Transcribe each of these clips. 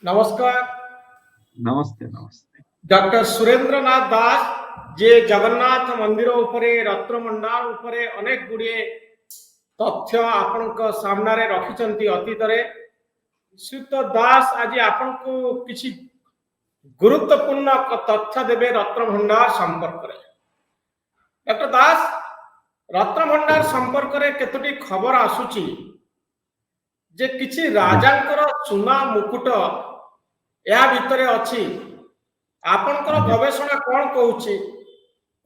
नमस्कार। नमस्ते नमस्ते। डॉक्टर सुरेंद्र नाथ दास जे जगन्नाथ मंदिर उपरे रत्नभंडार उपरे अनेक गुड़िए तथ्य आपण सामने रखिंट अतीत श्रीयुक्त दास आज आपण को किसी गुरुत्वपूर्ण तथ्य देवे रत्नभंडार संपर्क में। डॉक्टर दास, रत्नभंडार संपर्क में केतोटी खबर आसुची जे किसी राजांकर सुना मुकुट या भितरे अच्छी आपणकर गवेषणा कौन कहूची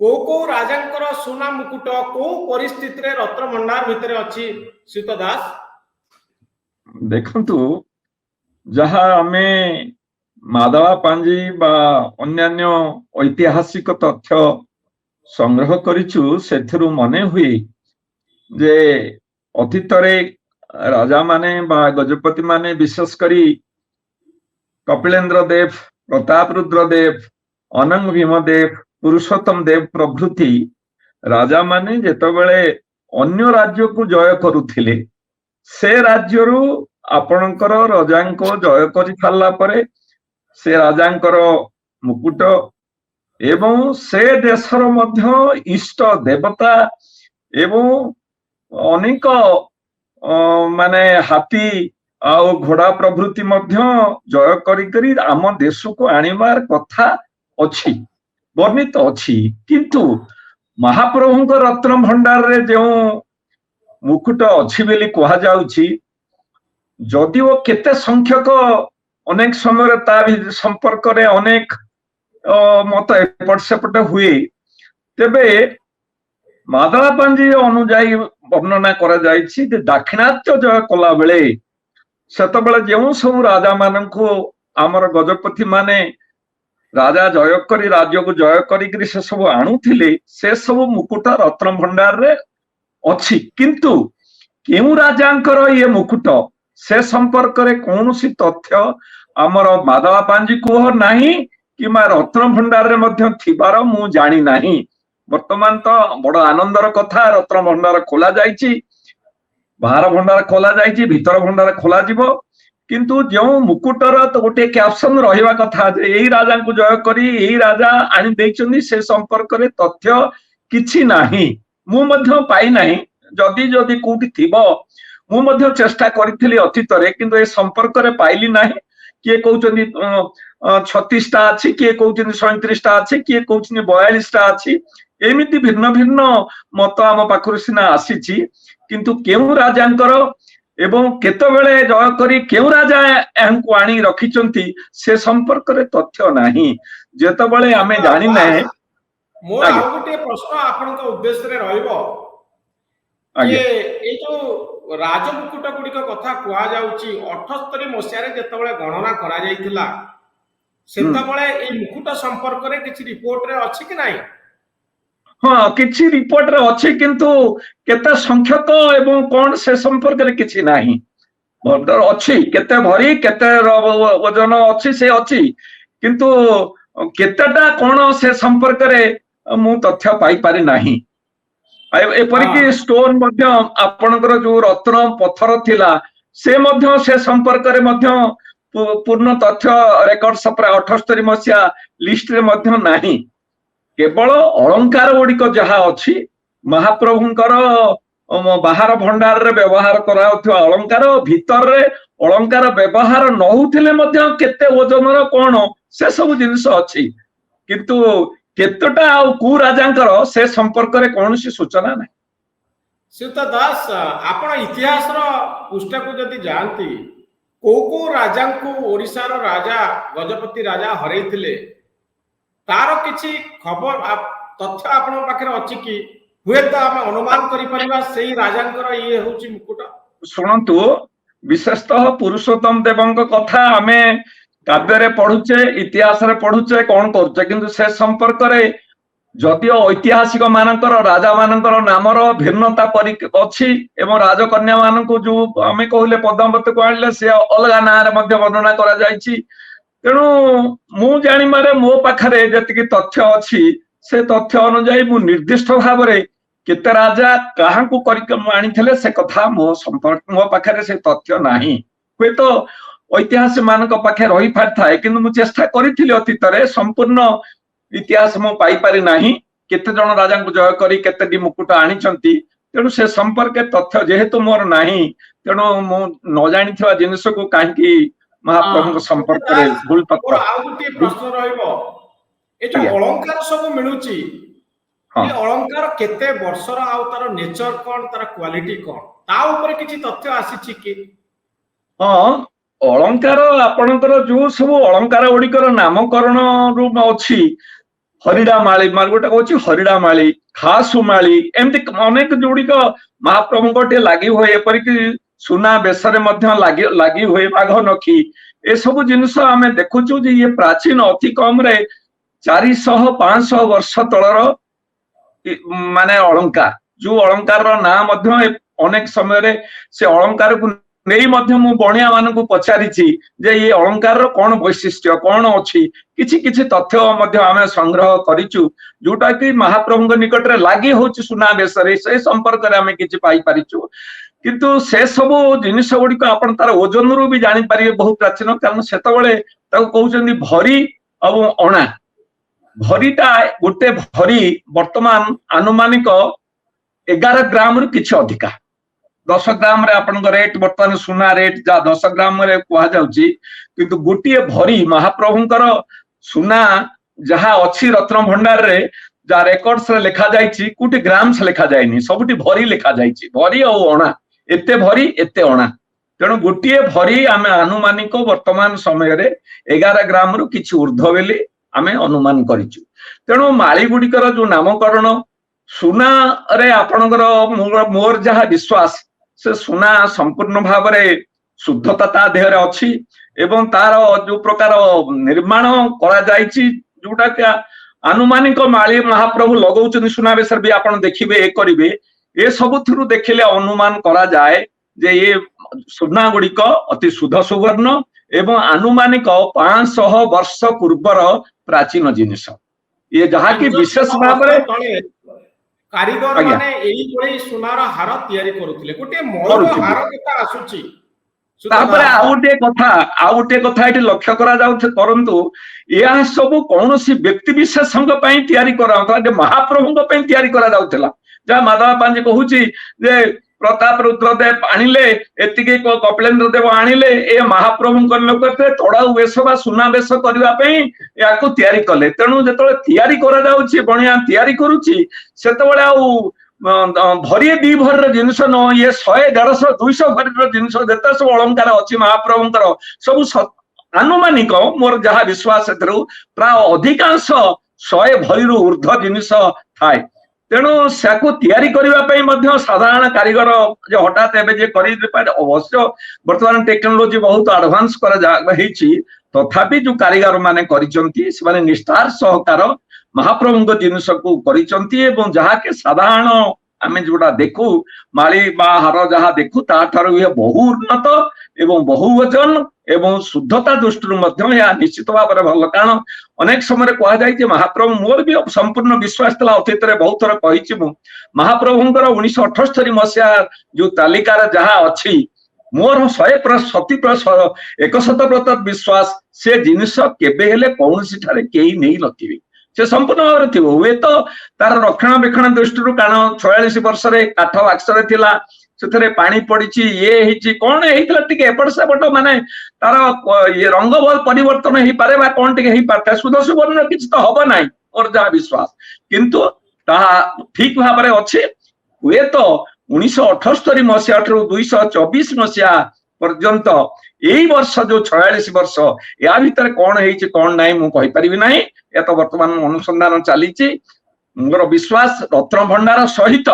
को राजांकर सुना मुकुट को परिस्थिति रे रत्नभंडार भितरे अच्छी श्रीयुत दास? देखंतु जहा आमे माधवा पांजी बा अन्यान्य ऐतिहासिक तथ्य संग्रह करिछु सेथिरु मने हुई जे अतीतरे राजा माने बा गजपति माने विशेष करी कपिलेन्द्र देव, प्रताप रुद्र देव, अनंग भीमदेव, पुरुषोत्तम देव प्रभृति राजा माने जेतबेले अन्य राज्य को जय करुथिले से राज्यरू आपणकर राजांको जय करि थाला परे से राजांकर मुकुट एवं से देशर मध्य इष्ट देवता एवं अनेक माने हाथी आउ घोड़ा प्रभृति मध्य जय करी आम देश को आनिबार कथा अछि, वर्णित अछि। किंतु महाप्रभु को रत्न भंडार रे जो मुकुट अछि बेली कहा जाउछि, जदिओ केते संख्यक अनेक समय ता संपर्क रे अनेक मत एपट सेपट हुए, तेबे माधवा पांजी अनुजाई वर्णना करा जाइछि जे दाक्षिणात्य जय कला बेले सेतबेले जो सब राजा माननकु आमर गजपति माने राजा जय करी राज्य को जय करी से सब आणुथिले से सब मुकुट रत्न भंडार रे अछि। किंतु केउ राजांकर ये मुकुट से संपर्क रे कौनसी तथ्य आमर माधवा पांजी को नाही कि मा रत्न भंडार रे मध्य थिबार मु जानि नाही। वर्तमान तो बड़ आनंदर कथा, रत्न भंडार खोला जाइछि, बाहर भंडार खोला जाइछि, भीतर भंडार खोला जिवो, किंतु जो मुकुटर तो गोटे कैप्शन रहिबा कथा जे एही राजा को जय करी एही राजा आनि दैछन्ती से संपर्क रे तथ्य किछि नाही, मु मध्य पाई नाही। जदि जदि कोठी थिबो मु मध्य चेष्टा करिथिली अतीत रे, किंतु ए संपर्क रे पाइली नाही। किए कहउछन्ती 36 टा अछि, किए कहउछन्ती 37 टा अछि, किए कहउछन्ती 42 टा अछि, एमिति भिन्न भिन्न मत आम पाखरु सिना आसीछि। किंतु केउ राजांकर एवं केतबेले जय करी केउ राजा एहंकु आनी रखिचंती से संपर्क रे तथ्य नाही। जेतबेले आमे जानि नै मोर आ गोटे प्रश्न आपनक उद्देश्य रे रहइबो जे ए जो राजमुकुट गुडिक कथा कुआ जाउची 78 मसिया रे जेतबेले गणना करा जाइतिला सेतबेले ए मुकुट संपर्क रे किछि रिपोर्ट रे अछि कि नाही? हाँ, किछि रिपोर्ट रे अछि, किंतु केते संख्यक एवं कोन से संपर्क रे किछि नाही। भंडार अछि, केते भरी केते वजन अछि से अछि, किंतु केतेटा कोन से संपर्क रे मु तथ्य पाई पारि नाही। एपरि कि स्टोन मध्य आपनकर जो रत्न पत्थर थिला से मध्य से संपर्क रे मध्य पूर्ण तथ्य रेकॉर्ड सप्रा 78 मसिया लिस्ट रे मध्य नाही। केवल अलंकार गुड़िक जहा अच्छी महाप्रभुंकर बाहर भंडार रे व्यवहार करा अलंकार भीतर रे अलंकार व्यवहार नहुथिले मध्य केते ओजनर कोन से सब जिनिस अछि, किंतु केतटा आ कु राजांकर से संपर्क रे कोनसी सूचना नै। श्रीयुत दास, आपण इतिहास रो पुस्तक को जदि जानती को राजा को ओडिसा रो राजा गजपति राजा हरैथिले तार किछि खबर तथ्य आपण पाखरे अछि कि हुए तो हम अनुमान करि परिबा सेही राजांकर ये होची मुकुट? सुनंतु, विशेषतः पुरुषोत्तम देवंक कथा आमे काव्य रे पढुचे, इतिहास रे पढुचे, कोन करचे, किंतु से संपर्क रे जदिओ ऐतिहासिक मानकर राजा मानकर नामर भिन्नता परि अछि एवं राजकन्या माननको जो आमे कहले पद्मावती को आनले से अलगा ना रे मध्य वर्णना करा जायछि। तेणु मु जानि मारे मो पाखरे जतिकि तथ्य अछि से तथ्य अनुसार मु निर्दिष्ट भाव रे केते राजा काहाकू आनी से कथा मो संपर्क मो पाखरे से तथ्य नाही। हुए तो ऐतिहासिक मान पाखे रही पारि थाए किंतु मु चेष्टा करी अतीत संपूर्ण इतिहास मु पाई पारि नाही केते जन राजा को जय करी केते मुकुट आनी तेणु से संपर्क तथ्य जेहेतु मोर नाही तेणु मु न जानी जिनस को कहीं महाप्रभु संपर्क रे भूल तथ्य प्रश्न रहिबो ए जो अलंकार सब मिलुची ए अलंकार केते वर्षर आ तार नेचर कोन तार क्वालिटी कोन ता ऊपर किछि तथ्य आसीछि कि हां अलंकार आपणकर जो सब अलंकार गुड़िकर नामकरण रूप अच्छी हरिडा माली गोटे कौन हरिडा माली खासुमाली एमती अनेक जोड़िक महाप्रभु टे लगी हुए एपरिक सुना बेसरे लगी हुए बाघ नखी ए सब जिनस आम देखुचु ये प्राचीन अति कम रे 400-500 वर्ष तलर माने अलंकार जो अलंकार ना अनेक समय से अलंकार को नहीं मध्य मु बणिया मान को पचारि जे ये अलंकार कौन वैशिष्ट्य कौन अच्छी किछि किछि तथ्य मध्य आमे संग्रह करिचु जोटा कि महाप्रभु निकट रे लागि होछि सुना बेसरे से संपर्क रे आमे किछि पाई परिचु किंतु से सब जिनिस गुडी को आपण तार ओजन रु भी जानि परिबे बहुत प्राचीन कारण सेतबेले ताको कहउछन्ती भरी और अणा भरीटा गोटे भरी वर्तमान आनुमानिक 11 ग्राम रु किछि अधिका 10 ग्राम रे आपन रेट बर्तमान सुना रेट जा 10 ग्राम रे कहा जाउची किंतु गोटे भरी महाप्रभुंकर सुना जहा अच्छी रत्न भंडार रे जा रेकॉर्ड्स रे लिखा जाइची कोटी ग्राम से लिखा जायनी सबटी भरी लिखा जाइची भरी और अणा एते भरी एते अणा तेणु गोटे भरी आमे अनुमानिक वर्तमान समय रे 11 ग्राम रु किछि ऊर्ध्व बेली आमे अनुमान करिचु तेणु माली गुडिकर जो नामकरण सुना रे आपणकर मोर जहा विश्वास से सुना संपूर्ण भाव में शुद्धता ता देहरे अच्छी एवं तार जो प्रकार निर्माण करा जायछि जोटा कि आनुमानिक माली महाप्रभु लगौछन सुना बेसर भी आपण देखिबे ए करिवे ए सब थरु देखिले अनुमान करा जाए जे ये सुना गुड़िक अति शुद्ध सुवर्ण एवं आनुमानिक 500 वर्ष पूर्वर प्राचीन जिनिस ये जहा कि विशेष भाव में कारीगर माने एई कोई सुनार हार तयारी करूथिले गोटे मोर हार केता आसुची तापरे आउटे कथा एठी लक्ष्य करा जाउ परंतु या सब कोनोसी व्यक्ति विशेषज्ञ पई तयारी करा होता महाप्रभुଙ୍କ पई तयारी करा जाउथला जा माधव पांजे कहूची जे प्रताप रुद्रदेव आनिले एतिके कपिलेन्द्र देव आनिले ए महाप्रभुଙ୍କ लोकते तोड़ाउ वेश बा सुना वेश करबा पई याको तयारी कले तेणु जेतले तयारी करा जाउची बणिया तयारी करूची सेतबेले आउ भरी दी भर जिनिस न ये 100-150-200 भर जिनिस जेता सब अलंकार अछि महाप्रभुଙ୍କର सब आनुमानिक मोर जहा विश्वास प्राय अधिकांश 100 भरी रु ऊर्ध्व जिनिस थाए तेणु साको तयारी करने साधारण कारीगर जो हठात अवश्य बर्तमान टेक्नोलोजी बहुत एडवांस तथापि जो कारीगर माने करिसें निष्ठार सहकार महाप्रभु जिनस को करिसें जहा के साधारण आम जोटा देखू माली हार जहा देखू ताठारु यह बहु उन्नत एवं बहु वजन एवं शुद्धता दृष्टि निश्चित भाव में भल कारण अनेक समय कह जाए महाप्रभु मोर भी संपूर्ण विश्वास था अतीत बहुत थर कही महाप्रभुंर 1978 मसीहा जो तालिकार जहा अच्छी मोर 100% विश्वास से जिनिस केबे हेले कौन ठारे केही नहीं नथिबे से संपूर्ण भाव में हुए तो तार रक्षणाबेक्षण दृष्टि कारण 46 वर्ष काठ बाक्सरे थिला से पानी पड़ी ये कौन एपट सेपट माने तार ये रंग परिवर्तन हो पारे कौन टे सुध सुवर्ण किसी तो हम ना और जहाँ विश्वास किंतु ठीक भाव में अच्छे हुए तो 1978 मसीहा 224 मसीहा पर्यंत यही वर्ष जो 46 वर्ष या भीतर कौन है कौन ना मुझे कहीपरि ना या तो बर्तमान अनुसंधान चली मोर विश्वास रत्न भंडार सहित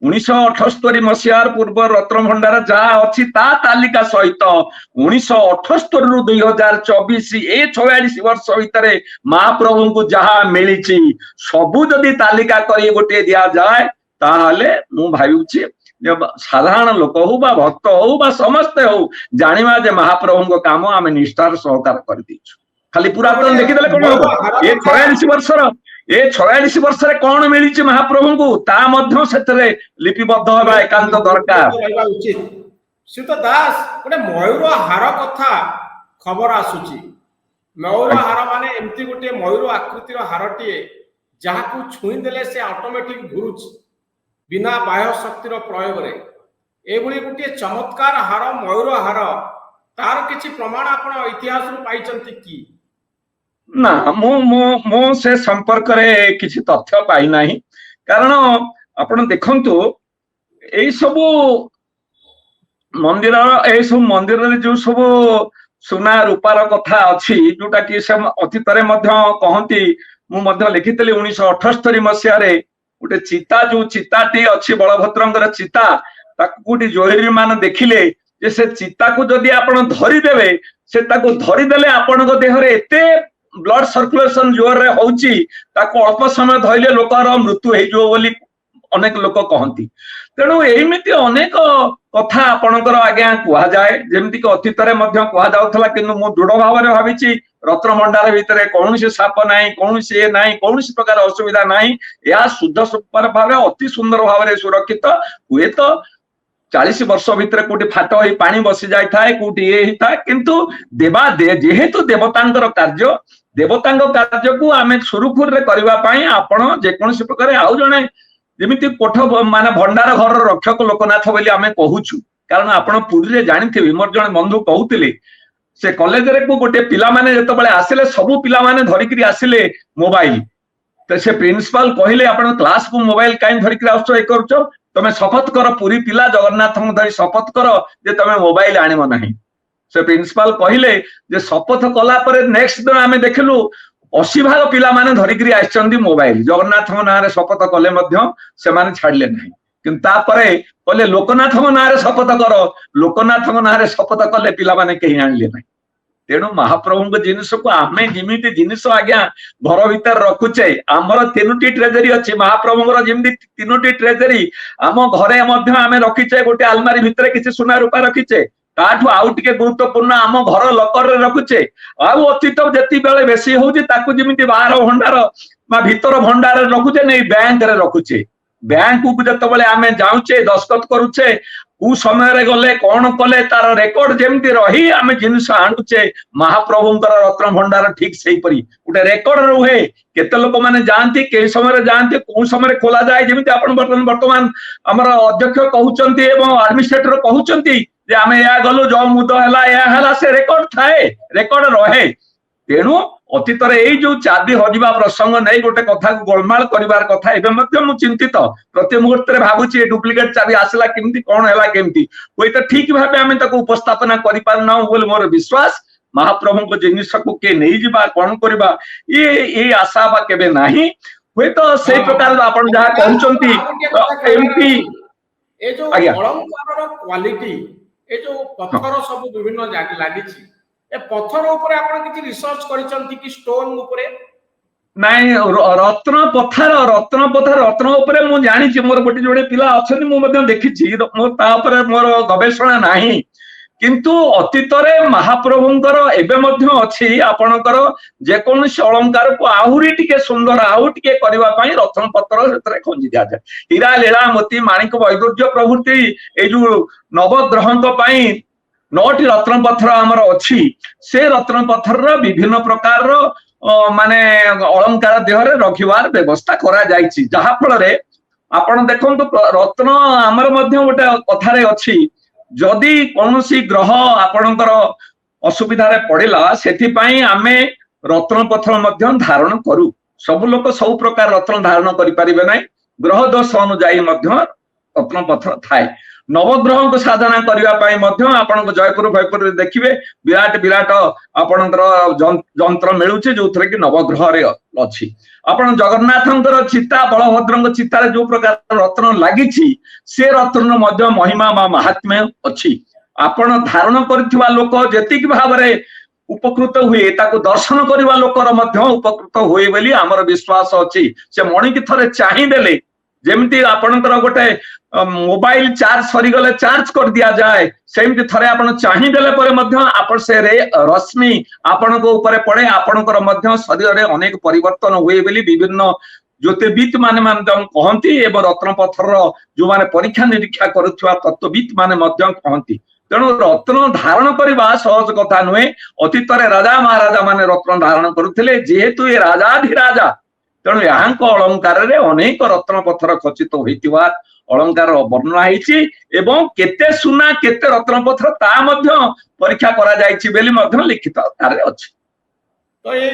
1978 मसीहार पूर्व रत्न भंडार जहाँ अच्छी तालिका सहित 1978 रु 2024 ए 46 वर्ष भितर महाप्रभु को जहाँ मिली सबू जदि तालिका कर गोटे दि जाए ताहले मु भावुची साधारण लोक हो बा भक्त हो बा समस्ते हो जानिबा जे महाप्रभु काम आम निष्ठार सहकार कर दीचु खाली पुरातन देखीदेले कौन हम ये 46 वर्षर ये 46 वर्ष कौन मिली महाप्रभु को ता मध्य से लिपिबद्ध होगा एकांत दरकार सीत दास गोटे मयूर हार कथा ଖବର ଆସୁଛି ମୟୂର ହାର ମାନେ ଏମିତି ଗୋଟିଏ ମୟୂର ଆକୃତିର ହାରଟିଏ ଯାହାକୁ ଛୁଇଁ ଦେଲେ ସେ ଅଟୋମେଟିକ ଘୁରୁଛି ବିନା ବାହ୍ୟ ଶକ୍ତିର ପ୍ରୟୋଗରେ। ଏଭଳି ଗୋଟିଏ ଚମତ୍କାର ହାର ମୟୂର ହାର, ତାର କିଛି ପ୍ରମାଣ ଆପଣ ଇତିହାସରୁ ପାଇଛନ୍ତି କି? ନା, ମୁଁ ସେ ସମ୍ପର୍କରେ କିଛି ତଥ୍ୟ ପାଇନାହିଁ। କାରଣ ଆପଣ ଦେଖନ୍ତୁ ଏଇ ସବୁ ମନ୍ଦିରରେ ଯୋଉ ସବୁ ସୁନା ରୂପାର କଥା ଅଛି, ଯୋଉଟା କି ସେ ଅତୀତରେ ମଧ୍ୟ କହନ୍ତି, ମୁଁ ମଧ୍ୟ ଲେଖିଥିଲି 1978 ମସିହାରେ ଗୋଟେ ଚିତା, ଯୋଉ ଚିତାଟି ଅଛି ବଳଭଦ୍ରଙ୍କର ଚିତା, ତାକୁ କୋଉଠି ଜୋହେରୀ ମାନେ ଦେଖିଲେ ଯେ ସେ ଚିତାକୁ ଯଦି ଆପଣ ଧରିଦେବେ, ସେ ତାକୁ ଧରିଦେଲେ ଆପଣଙ୍କ ଦେହରେ ଏତେ ବ୍ଲଡ ସର୍କୁଲେସନ ଜୋରରେ ହଉଛି, ତାକୁ ଅଳ୍ପ ସମୟ ଧରିଲେ ଲୋକର ମୃତ୍ୟୁ ହେଇଯିବ ବୋଲି ଅନେକ ଲୋକ କହନ୍ତି। ତେଣୁ ଏମିତି ଅନେକ କଥା ଆପଣଙ୍କର ଆଜ୍ଞା କୁହାଯାଏ, ଯେମିତି କି ଅତୀତରେ ମଧ୍ୟ କୁହାଯାଉଥିଲା। କିନ୍ତୁ ମୁଁ ଦୃଢ ଭାବରେ ଭାବିଛି ରତ୍ନଭଣ୍ଡାର ଭିତରେ କୌଣସି ସାପ ନାହିଁ, କୌଣସି ନାହିଁ, କୌଣସି ପ୍ରକାର ଅସୁବିଧା ନାହିଁ। ଏହା ଶୁଦ୍ଧ ଭାବେ ଅତି ସୁନ୍ଦର ଭାବରେ ସୁରକ୍ଷିତ। ହୁଏତ 40 ବର୍ଷ ଭିତରେ କୋଉଠି ଫାଟ ହେଇ ପାଣି ବସି ଯାଇଥାଏ, କୋଉଠି ଇଏ ହେଇଥାଏ, କିନ୍ତୁ ଯେହେତୁ ଦେବତାଙ୍କର କାର୍ଯ୍ୟ, ଦେବତାଙ୍କ କାର୍ଯ୍ୟକୁ ଆମେ ସୁରୁଖୁରୁରେ କରିବା ପାଇଁ ଆପଣ ଯେକୌଣସି ପ୍ରକାର, ଆଉ ଜଣେ ଯେମିତି କୋଠ ମାନେ ଭଣ୍ଡାର ଘରର ରକ୍ଷକ ଲୋକନାଥ ବୋଲି ଆମେ କହୁଛୁ, କାରଣ ଆପଣ ପୁରୀରେ ଜାଣିଥିବେ, ମୋର ଜଣେ ବନ୍ଧୁ କହୁଥିଲେ, ସେ କଲେଜରେ ଗୋଟେ ପିଲାମାନେ ଯେତେବେଳେ ଆସିଲେ, ସବୁ ପିଲାମାନେ ଧରିକିରି ଆସିଲେ ମୋବାଇଲ। ତ ସେ ପ୍ରିନ୍ସିପାଲ କହିଲେ, ଆପଣ କ୍ଲାସକୁ ମୋବାଇଲ କାହିଁ ଧରିକି ଆସୁଛ, ଏ କରୁଛ, ତମେ ଶପଥ କର, ପୁରୀ ପିଲା ଜଗନ୍ନାଥଙ୍କୁ ଧରି ଶପଥ କର ଯେ ତମେ ମୋବାଇଲ ଆଣିବ ନାହିଁ। ସେ ପ୍ରିନ୍ସିପାଲ କହିଲେ ଯେ ଶପଥ କଲା ପରେ ନେକ୍ସଟ ଦିନ ଆମେ ଦେଖିଲୁ 80% ପିଲାମାନେ ଧରିକିରି ଆସିଛନ୍ତି ମୋବାଇଲ। ଜଗନ୍ନାଥଙ୍କ ନାଁରେ ଶପଥ କଲେ ମଧ୍ୟ ସେମାନେ ଛାଡିଲେ ନାହିଁ। କିନ୍ତୁ ତାପରେ କହିଲେ ଲୋକନାଥଙ୍କ ନାଁରେ ଶପଥ କର, ଲୋକନାଥଙ୍କ ନାଁରେ ଶପଥ କଲେ ପିଲାମାନେ କେହି ଆଣିଲେ ନାହିଁ। ତେଣୁ ମହାପ୍ରଭୁଙ୍କ ଜିନିଷକୁ ଆମେ ଯେମିତି ଜିନିଷ ଆଜ୍ଞା ଘର ଭିତରେ ରଖୁଛେ, ଆମର 3ଟି ଟ୍ରେଜେରୀ ଅଛି, ମହାପ୍ରଭୁଙ୍କର ଯେମିତି 3ଟି ଟ୍ରେଜେରୀ ଆମ ଘରେ ମଧ୍ୟ ଆମେ ରଖିଛେ। ଗୋଟେ ଆଲମାରୀ ଭିତରେ କିଛି ସୁନା ରୂପା ରଖିଛେ, ତାଠୁ ଆଉ ଟିକେ ଗୁରୁତ୍ୱପୂର୍ଣ୍ଣ ଆମ ଘର ଲକରରେ ରଖୁଛେ। ଆଉ ଅତୀତ ଯେତେବେଳେ ବେଶୀ ହଉଛି ତାକୁ ଯେମିତି ବାହାର ଭଣ୍ଡାର ବା ଭିତର ଭଣ୍ଡାରରେ ରଖୁଛେ, ନେଇ ବ୍ୟାଙ୍କରେ ରଖୁଛେ। ବ୍ୟାଙ୍କକୁ ଯେତେବେଳେ ଆମେ ଯାଉଛେ, ଦସ୍ତଖତ କରୁଛେ, କୋଉ ସମୟରେ ଗଲେ କଣ କଲେ ତାର ରେକର୍ଡ ଯେମିତି ରହି ଆମେ ଜିନିଷ ଆଣୁଛେ, ମହାପ୍ରଭୁଙ୍କର ରତ୍ନ ଭଣ୍ଡାର ଠିକ ସେଇପରି ଗୋଟେ ରେକର୍ଡ ରୁହେ। କେତେ ଲୋକମାନେ ଯାଆନ୍ତି, କେଉଁ ସମୟରେ ଯାଆନ୍ତି, କୋଉ ସମୟରେ ଖୋଲାଯାଏ, ଯେମିତି ଆପଣ ବର୍ତ୍ତମାନ ଆମର ଅଧ୍ୟକ୍ଷ କହୁଛନ୍ତି ଏବଂ ଆଡମିନିଷ୍ଟ୍ରେଟର କହୁଛନ୍ତି ଯେ ଆମେ ଏହା ଗଲୁ, ଯୋଉ ମୁଦ ହେଲା, ଏହା ହେଲା, ସେ ରେକର୍ଡ ଥାଏ, ରେକର୍ଡ ରହେ। ତେଣୁ ଅତୀତରେ ଏଇ ଯୋଉ ଚାବି ହଜିବା ପ୍ରସଙ୍ଗ ନେଇ ଗୋଟେ କଥାକୁ ଗୋଳମାଳ କରିବାର କଥା, ଏବେ ମଧ୍ୟ ମୁଁ ଚିନ୍ତିତ, ପ୍ରତି ମୁହୂର୍ତ୍ତରେ ଭାବୁଛି ଏ ଡୁପ୍ଲିକେଟ ଚାବି ଆସିଲା କେମିତି, କଣ ହେଲା କେମିତି। ହୁଏତ ଠିକ ଭାବେ ଆମେ ତାକୁ ଉପସ୍ଥାପନା କରିପାରୁନାହୁଁ ବୋଲି ମୋର ବିଶ୍ୱାସ। ମହାପ୍ରଭୁଙ୍କ ଜିନିଷକୁ କିଏ ନେଇଯିବା, କଣ କରିବା, ଏଇ ଆଶା ବା କେବେ ନାହିଁ। ହୁଏତ ସେଇ ପ୍ରକାର ଆପଣ ଯାହା କହୁଛନ୍ତି ଏମିତି। ଏ ଯୋଉ ଆଜ୍ଞା, ଅଳଙ୍କାରର କ୍ୱାଲିଟି, ଏ ଯୋଉ ପଥର ସବୁ ବିଭିନ୍ନ ଲାଗିଛି, ଏ ପଥର ଉପରେ ଆପଣ କିଛି ରିସର୍ଚ୍ଚ କରିଛନ୍ତି କି, ଷ୍ଟୋନ ଉପରେ? ନାଇଁ, ରତ୍ନ ଉପରେ ମୁଁ ଜାଣିଛି, ମୋର ଗୋଟେ ଯୋଡେ ପିଲା ଅଛନ୍ତି, ମୁଁ ମଧ୍ୟ ଦେଖିଛି, ତା ଉପରେ ମୋର ଗବେଷଣା ନାହିଁ। କିନ୍ତୁ ଅତୀତରେ ମହାପ୍ରଭୁଙ୍କର ଏବେ ମଧ୍ୟ ଅଛି, ଆପଣଙ୍କର ଯେକୌଣସି ଅଳଙ୍କାରକୁ ଆହୁରି ଟିକେ ସୁନ୍ଦର, ଆଉ ଟିକେ କରିବା ପାଇଁ ରତ୍ନ ପତ୍ର ସେଥିରେ ଖଞ୍ଜି ଦିଆଯାଏ। ହୀରା, ଲୀଳା, ମୋତି, ମାଣିକ, ବୈଦୁର୍ଯ୍ୟ ପ୍ରଭୃତି ଏଇ ଯୋଉ ନବଗ୍ରହଙ୍କ ପାଇଁ 9ଟି ରତ୍ନ ପଥର ଆମର ଅଛି। ସେ ରତ୍ନ ପଥରର ବିଭିନ୍ନ ପ୍ରକାରର ମାନେ ଅଳଙ୍କାର ଦେହରେ ରଖିବାର ବ୍ୟବସ୍ଥା କରାଯାଇଛି, ଯାହା ଫଳରେ ଆପଣ ଦେଖନ୍ତୁ ରତ୍ନ ଆମର ମଧ୍ୟ ଗୋଟେ କଥାରେ ଅଛି, ଯଦି କୌଣସି ଗ୍ରହ ଆପଣଙ୍କର ଅସୁବିଧାରେ ପଡିଲା, ସେଥିପାଇଁ ଆମେ ରତ୍ନ ପଥର ମଧ୍ୟ ଧାରଣ କରୁ। ସବୁ ଲୋକ ସବୁ ପ୍ରକାର ରତ୍ନ ଧାରଣ କରିପାରିବେ ନାହିଁ, ଗ୍ରହ ଦୋଷ ଅନୁଯାୟୀ ମଧ୍ୟ ରତ୍ନ ପଥର ଥାଏ। ନବଗ୍ରହଙ୍କୁ ସାଧନା କରିବା ପାଇଁ ମଧ୍ୟ ଆପଣଙ୍କ ଜୟପୁର ଭୟପୁରରେ ଦେଖିବେ ବିରାଟ ଆପଣଙ୍କର ଯନ୍ତ୍ର ମିଳୁଛି, ଯୋଉଥିରେ କି ନବଗ୍ରହରେ ଅଛି। ଆପଣ ଜଗନ୍ନାଥଙ୍କର ଚିତା, ବଳଭଦ୍ରଙ୍କ ଚିତାରେ ଯୋଉ ପ୍ରକାର ରତ୍ନ ଲାଗିଛି, ସେ ରତ୍ନର ମଧ୍ୟ ମହିମା ବା ମାହାତ୍ମ୍ୟ ଅଛି। ଆପଣ ଧାରଣ କରିଥିବା ଲୋକ ଯେତିକି ଭାବରେ ଉପକୃତ ହୁଏ, ତାକୁ ଦର୍ଶନ କରିବା ଲୋକର ମଧ୍ୟ ଉପକୃତ ହୁଏ ବୋଲି ଆମର ବିଶ୍ୱାସ ଅଛି। ସେ ମଣିକି ଥରେ ଚାହିଁଦେଲେ, ଯେମିତି ଆପଣଙ୍କର ଗୋଟେ ମୋବାଇଲ ଚାର୍ଜ ସରିଗଲେ ଚାର୍ଜ କରିଦିଆଯାଏ, ସେମିତି ଥରେ ଆପଣ ଚାହିଁଦେଲେ ପରେ ମଧ୍ୟ ଆପଣ ସେ ରଶ୍ମି ଆପଣଙ୍କ ଉପରେ ପଡେ, ଆପଣଙ୍କର ମଧ୍ୟ ଶରୀରରେ ଅନେକ ପରିବର୍ତ୍ତନ ହୁଏ ବୋଲି ବିଭିନ୍ନ ଜ୍ୟୋତିର୍ବିତ ମାନେ କହନ୍ତି ଏବଂ ରତ୍ନ ପଥରର ଯୋଉମାନେ ପରୀକ୍ଷା ନିରୀକ୍ଷା କରୁଥିବା ତତ୍ତ୍ୱବିତ ମାନେ ମଧ୍ୟ କହନ୍ତି। तेणु रत्न धारण करने सहज कथा नुहे। अतीत राजा महाराजा माने रत्न धारण करुथिले जेहेतु ये राजाधिराजा तेणु यहाँ अलंकार अनेक रत्न पत्थर खचित होइतिबा अलंकार वर्णना होइछि एवं केते सुना केते रत्न पत्थर ता मध्य परीक्षा करा जाइछि बेली मध्य लिखित आकारे अछि। तो ये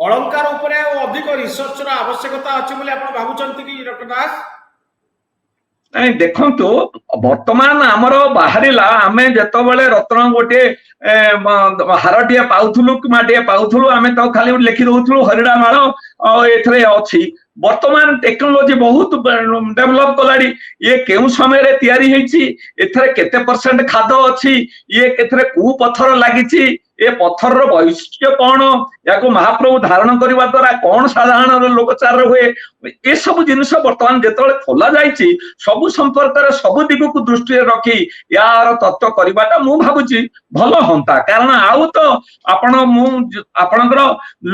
अलंकार उपरे अधिक रिसर्च रा आवश्यकता अछि बोली आपण भाबुचंती कि डॉक्टर दास? नहीं देखंतु वर्तमान आमर बाहरिला आमे जेतबेले रत्न गोटे हारटिए पाउथुलु कि माटिए पाउथुलु आमे तो खाली लिखि दउथुलु हरिडा माळ एथरे अछि। वर्तमान टेक्नोलॉजी बहुत डेवलप कलाडी ये केउ समय रे तयारी हेछि एथरे केते परसेंट खाद अछि ये केथरे कु पत्थर लागिछि ए पत्थर रो वैशिष्ट्य कोन याको महाप्रभु धारण करबा द्वारा कोन साधारण लोकचार हुए ए सब जिनिस वर्तमान जेतबेले खोला जाइछि सब संपर्क रे सब दिग को दृष्टि रखी यार तत्व करबाटा मु भाबुछि भलो होंता। कारण आउ तो आपण मु आपणकर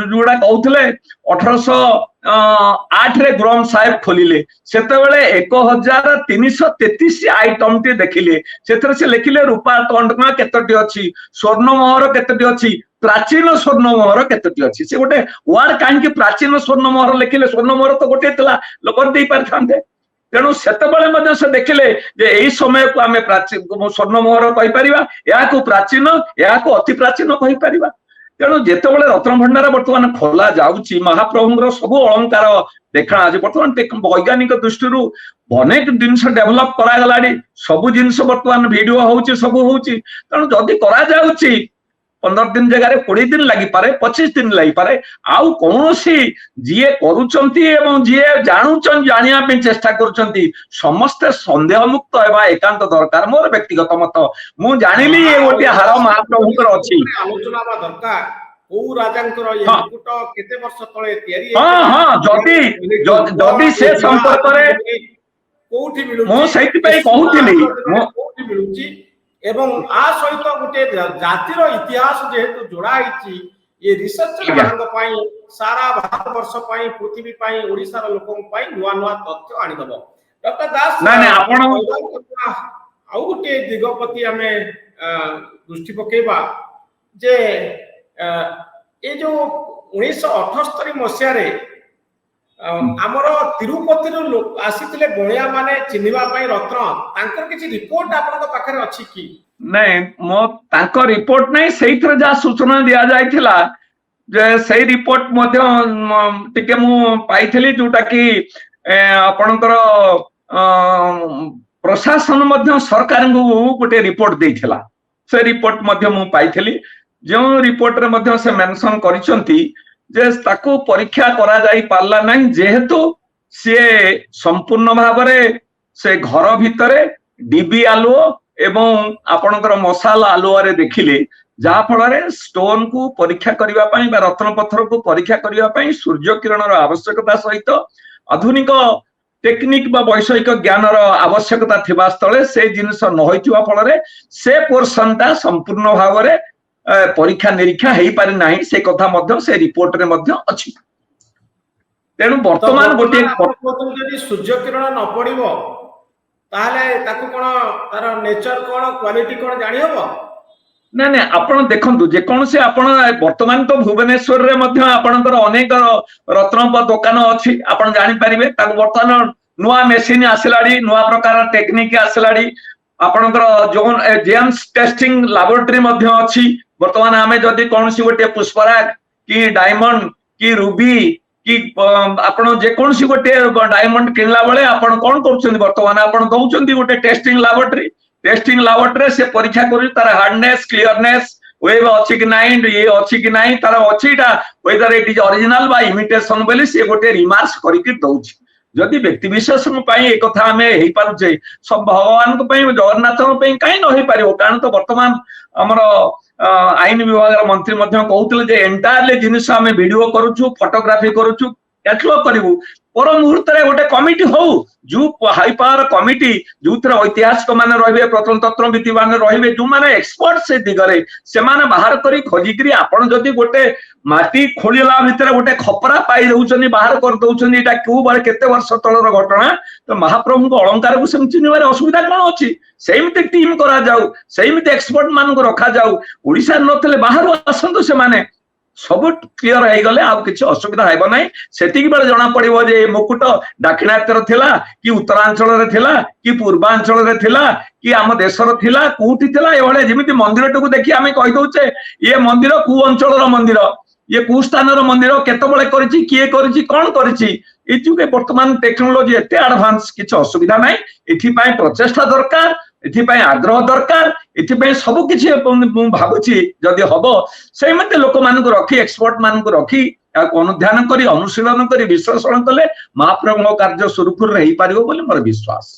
जोडा कहउथले 1808 रे ग्राम साहेब खोलिले सेतेबेले 1333 आइटम टी देखिले सेतरे से लिखिले रूपा टंका केतटी अछि स्वर्ण मोहर केतटी अछि प्राचीन स्वर्ण मोहर केतटी अछि। से गोटे वर्ड काहे कि प्राचीन स्वर्ण मोहर लिखिले स्वर्ण मोहर तो गोटे तला लोक देई पारथांते तेणु सेतेबेले मध्ये से देखिले जे एई समय को आमे प्राचीन स्वर्ण मोहर कहि परिबा या को प्राचीन या को अति प्राचीन कहि परिबा। तेणु जेतेबेले रत्न भंडार वर्तमान खोला जाउची महाप्रभुଙ୍କର ସବୁ अलंकार देखा आज वर्तमान वैज्ञानिक दृष्टि अनेक जिनस डेवलप करा गलाडी सब जिनस वर्तमान वीडियो होउची सब होउची तेणु जदि करा जाउची 15 दिन जगह 20 दिन लगी पारे 25 दिन लगी पारे आउ कौनसी जीए करूचंती एवं जीए जानूचन जानिया पे चेष्टा करूचंती समस्त संदेह मुक्त हेबा एकांत दरकार मोर व्यक्तिगत मत मु जानिली ए गोटे हार महाप्रभुकर अछि आलोचना बा दरकार को राजांकर ये मुकुट केते वर्ष तळे तयारी हां हां जदि से संपर्क रे कोठी मिलुची मो सहित पे कहूतिली मो कोठी मिलुची एवं आ सहित गोटे जातिर इतिहास जेहेतु जोड़ा होइची ये रिसर्च मानक पई सारा भारत वर्ष पई पृथ्वी पई ओडिसा रो लोकन पई नुवा नुवा तथ्य आनी दबो। डॉक्टर दास ना आपण आउ गोटे दिगपति हमें दृष्टि पकेबा जे ए जो 1978 मसिया रे हमरो तिरुपति रो आसीतिले बणिया माने चिन्हिबा पई रत्न तांकर किछि रिपोर्ट आपन को पाखरे अछि कि नहीं मो तांको रिपोर्ट नहीं सही थर जा सूचना दिया जायथिला जे सही रिपोर्ट मध्य टिके मु पाइथिली जोटा कि आपनकर प्रशासन मध्य सरकार को गोटे रिपोर्ट देथिला से रिपोर्ट मध्य मु पाइथिली जो रिपोर्ट रे मध्य से मेंशन करिसंती जे ताको परीक्षा करा जाई पारला नहीं जेहेतु से संपूर्ण भाव से घर भितरे डीबी आलुओ एवं आपणकर मसाल आलुआ देखिले जहा फल स्टोन को परीक्षा करबा पई बा रत्न पत्थर को परीक्षा करबा पई सूर्य किरण आवश्यकता सहित आधुनिक टेक्निक बा वैषयिक ज्ञान आवश्यकता थिबा स्थले से जिनिस न होइतिबा फल से पोर्शनटा संपूर्ण भाव रे परीक्षा निरीक्षा हेई पारि नाही से कथा मध्य से रिपोर्ट रे मध्य अछि। तेणु वर्तमान गोटे यदि सूर्य किरण न पड़िबो ताहले ताकू कोन तार नेचर कोन क्वालिटी कोन जानि हबो ना ना आपण देखंतु जे कोन से आपण वर्तमान तो भुवनेश्वर रे मध्य आपणकर अनेक रत्न दुकान अछि आपण जानि परिबे ताकू वर्तमान नुवा मेशिन आसलाडी नुवा प्रकार टेक्निक आसलाडी आपणकर जोन जेम्स टेस्टिंग लैबोरेटरी मध्य अछि। वर्तमान आमे जदि कोनसी गोटे पुष्पराग कि डायमंड कि रूबी कि आपण जे कोनसी गोटे डायमंड किनला बेले आपण कोन करछन वर्तमान आपण दउछन गोटे टेस्टिंग लैबोरेटरी से परीक्षा करू तार हार्डनेस क्लियरनेस वेब अछि कि नाही ये अछि कि नाही तार अछिटा वेदर इट इज ओरिजिनल बा इमिटेशन बोली से गोटे रिमार्क्स करिक दउछि। जदि व्यक्ति विशेष पई ए कथा हमें हेई पारुछे सब भगवान को पई जगन्नाथ को पई काई न होई पारिबो कारण तो वर्तमान हमर आईन विभाग मंत्री मध्य कहउतले जे एंटायरली जिनिस हमें वीडियो करूछु फोटोग्राफी करूछु कैटलॉग करिवु पर मुहूर्त गोटे कमिटी हो जो हाई पावर कमिटी जो ऐतिहासिक मान रही प्रत्नतत्वविद मान रही जो मैंने एक्सपर्ट से दिगरे से बाहर कर खोजिकी आपड़ जदि गोटे माटी खोलिला भितर गोटे खपरा पाई दौरान बाहर कर दौरान यहाँ क्यों बारे केते वर्ष तलर घटना तो महाप्रभु को अलंकार को सेम चिन्हबार असुविधा कौन अच्छी सेमती टीम करा जाऊ सेमती एक्सपर्ट मान को रखा जाऊ ओडिशा नथिले बाहर आसतु से माने सब क्लियर हो गले आ किसी असुविधा हेब ना सेतिक बेले जना पड़िबो जे मुकुट दाक्षिणात्यर थिला कि उत्तरांचल रे थिला कि पूर्वांचल रे थिला कि आम देशर थिला कोठी थिला एभले जेमिति मंदिर टको देखि आमे कहि दउचे ये मंदिर कु अंचल रो मंदिर ये कु स्थान रो मंदिर केतबेले करिछि किए करिछि कोन करिछि एजुके वर्तमान टेक्नोलॉजी एते एडवांस किछि असुविधा नै एथि पय प्रचेष्टा दरकार एथि पय आग्रह दरकार एथि पय सब किछि मु भाबुछि जदि हबो सेमते लोक मान को रखी एक्सपर्ट मान को रखी अनुध्यान करी अनुशीलन करी विश्लेषण कले महाप्रभु कार्य सुरखुर रे ही पारिबो बोली मोर विश्वास।